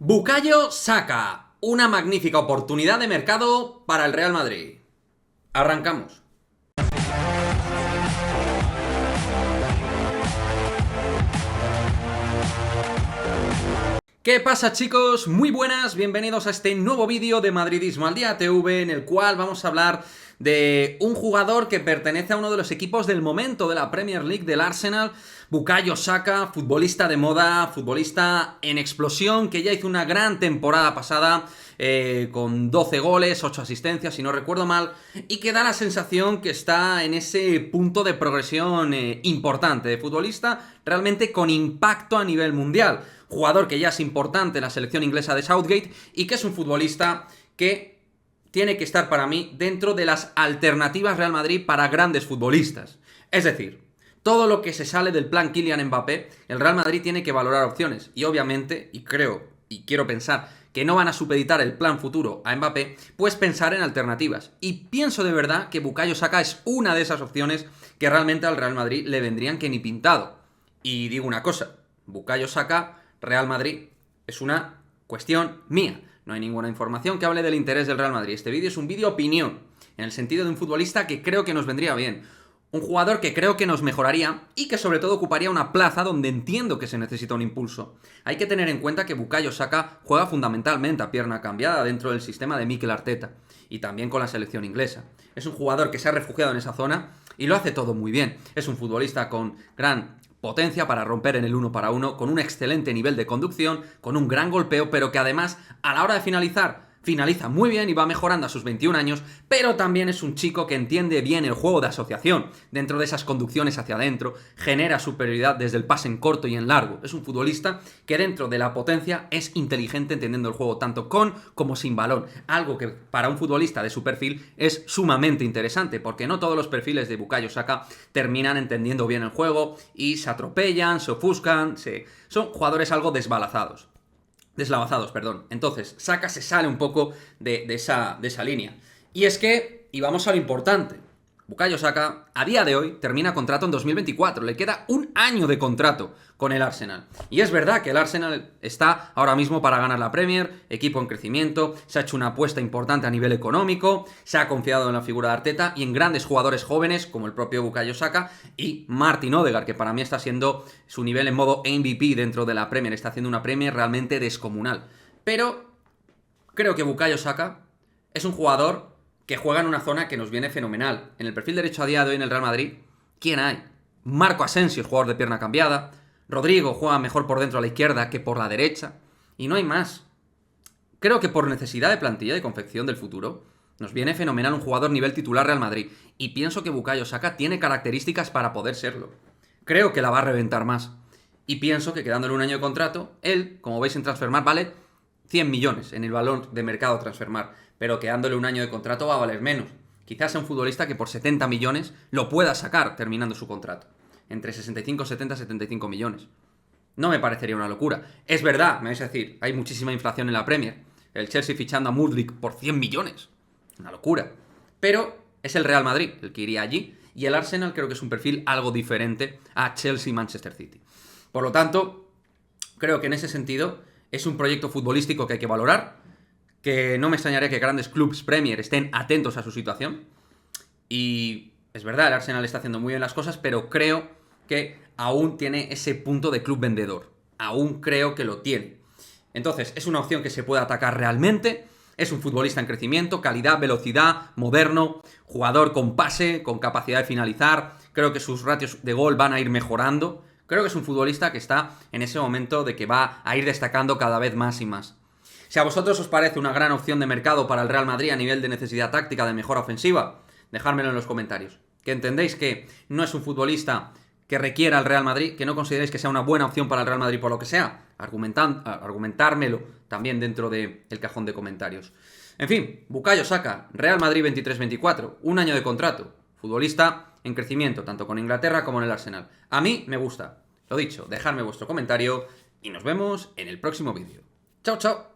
Bukayo Saka, una magnífica oportunidad de mercado para el Real Madrid. Arrancamos. ¿Qué pasa, chicos? Muy buenas, bienvenidos a este nuevo vídeo de Madridismo al Día TV, en el cual vamos a hablar de un jugador que pertenece a uno de los equipos del momento de la Premier League, del Arsenal, Bukayo Saka, futbolista de moda, futbolista en explosión, que ya hizo una gran temporada pasada, con 12 goles, 8 asistencias, si no recuerdo mal, y que da la sensación que está en ese punto de progresión importante, de futbolista realmente con impacto a nivel mundial. Jugador que ya es importante en la selección inglesa de Southgate y que es un futbolista que tiene que estar para mí dentro de las alternativas Real Madrid para grandes futbolistas. Es decir, todo lo que se sale del plan Kylian Mbappé, el Real Madrid tiene que valorar opciones. Y obviamente, y creo y quiero pensar que no van a supeditar el plan futuro a Mbappé, pues pensar en alternativas. Y pienso de verdad que Bukayo Saka es una de esas opciones que realmente al Real Madrid le vendrían que ni pintado. Y digo una cosa, Bukayo Saka, Real Madrid, es una cuestión mía. No hay ninguna información que hable del interés del Real Madrid. Este vídeo es un vídeo opinión, en el sentido de un futbolista que creo que nos vendría bien. Un jugador que creo que nos mejoraría y que sobre todo ocuparía una plaza donde entiendo que se necesita un impulso. Hay que tener en cuenta que Bukayo Saka juega fundamentalmente a pierna cambiada dentro del sistema de Mikel Arteta y también con la selección inglesa. Es un jugador que se ha refugiado en esa zona y lo hace todo muy bien. Es un futbolista con gran potencia para romper en el 1 para 1, con un excelente nivel de conducción, con un gran golpeo, pero que además a la hora de finaliza muy bien y va mejorando a sus 21 años, pero también es un chico que entiende bien el juego de asociación. Dentro de esas conducciones hacia adentro, genera superioridad desde el pase en corto y en largo. Es un futbolista que dentro de la potencia es inteligente entendiendo el juego tanto con como sin balón. Algo que para un futbolista de su perfil es sumamente interesante, porque no todos los perfiles de Bukayo Saka terminan entendiendo bien el juego y se atropellan, se ofuscan, son jugadores algo deslavazados. Entonces, Saka se sale un poco de esa línea. Y es que, y vamos a lo importante, Bukayo Saka, a día de hoy, termina contrato en 2024. Le queda un año de contrato con el Arsenal. Y es verdad que el Arsenal está ahora mismo para ganar la Premier, equipo en crecimiento, se ha hecho una apuesta importante a nivel económico, se ha confiado en la figura de Arteta y en grandes jugadores jóvenes, como el propio Bukayo Saka y Martin Odegaard, que para mí está siendo su nivel en modo MVP dentro de la Premier. Está haciendo una Premier realmente descomunal. Pero creo que Bukayo Saka es un jugador que juega en una zona que nos viene fenomenal. En el perfil derecho a día de hoy en el Real Madrid, ¿quién hay? Marco Asensio, jugador de pierna cambiada. Rodrigo juega mejor por dentro a la izquierda que por la derecha. Y no hay más. Creo que por necesidad de plantilla y confección del futuro, nos viene fenomenal un jugador nivel titular Real Madrid. Y pienso que Bukayo Saka tiene características para poder serlo. Creo que la va a reventar más. Y pienso que quedándole un año de contrato, él, como veis en Transfermarkt, vale 100 millones en el valor de mercado Transfermarkt, pero quedándole un año de contrato va a valer menos. Quizás sea un futbolista que por 70 millones lo pueda sacar terminando su contrato. Entre 65, 70, 75 millones. No me parecería una locura. Es verdad, me vais a decir, hay muchísima inflación en la Premier. El Chelsea fichando a Mudryk por 100 millones. Una locura. Pero es el Real Madrid el que iría allí, y el Arsenal creo que es un perfil algo diferente a Chelsea y Manchester City. Por lo tanto, creo que en ese sentido es un proyecto futbolístico que hay que valorar, que no me extrañaría que grandes clubes Premier estén atentos a su situación. Y es verdad, el Arsenal está haciendo muy bien las cosas, pero creo que aún tiene ese punto de club vendedor. Aún creo que lo tiene. Entonces, es una opción que se puede atacar realmente. Es un futbolista en crecimiento, calidad, velocidad, moderno, jugador con pase, con capacidad de finalizar. Creo que sus ratios de gol van a ir mejorando. Creo que es un futbolista que está en ese momento de que va a ir destacando cada vez más y más. Si a vosotros os parece una gran opción de mercado para el Real Madrid a nivel de necesidad táctica de mejora ofensiva, dejármelo en los comentarios. Que entendéis que no es un futbolista que requiera el Real Madrid, que no consideréis que sea una buena opción para el Real Madrid por lo que sea, argumentármelo también dentro del cajón de comentarios. En fin, Bukayo Saka, Real Madrid 23-24, un año de contrato, futbolista en crecimiento, tanto con Inglaterra como en el Arsenal. A mí me gusta. Lo dicho, dejadme vuestro comentario y nos vemos en el próximo vídeo. ¡Chao, chao!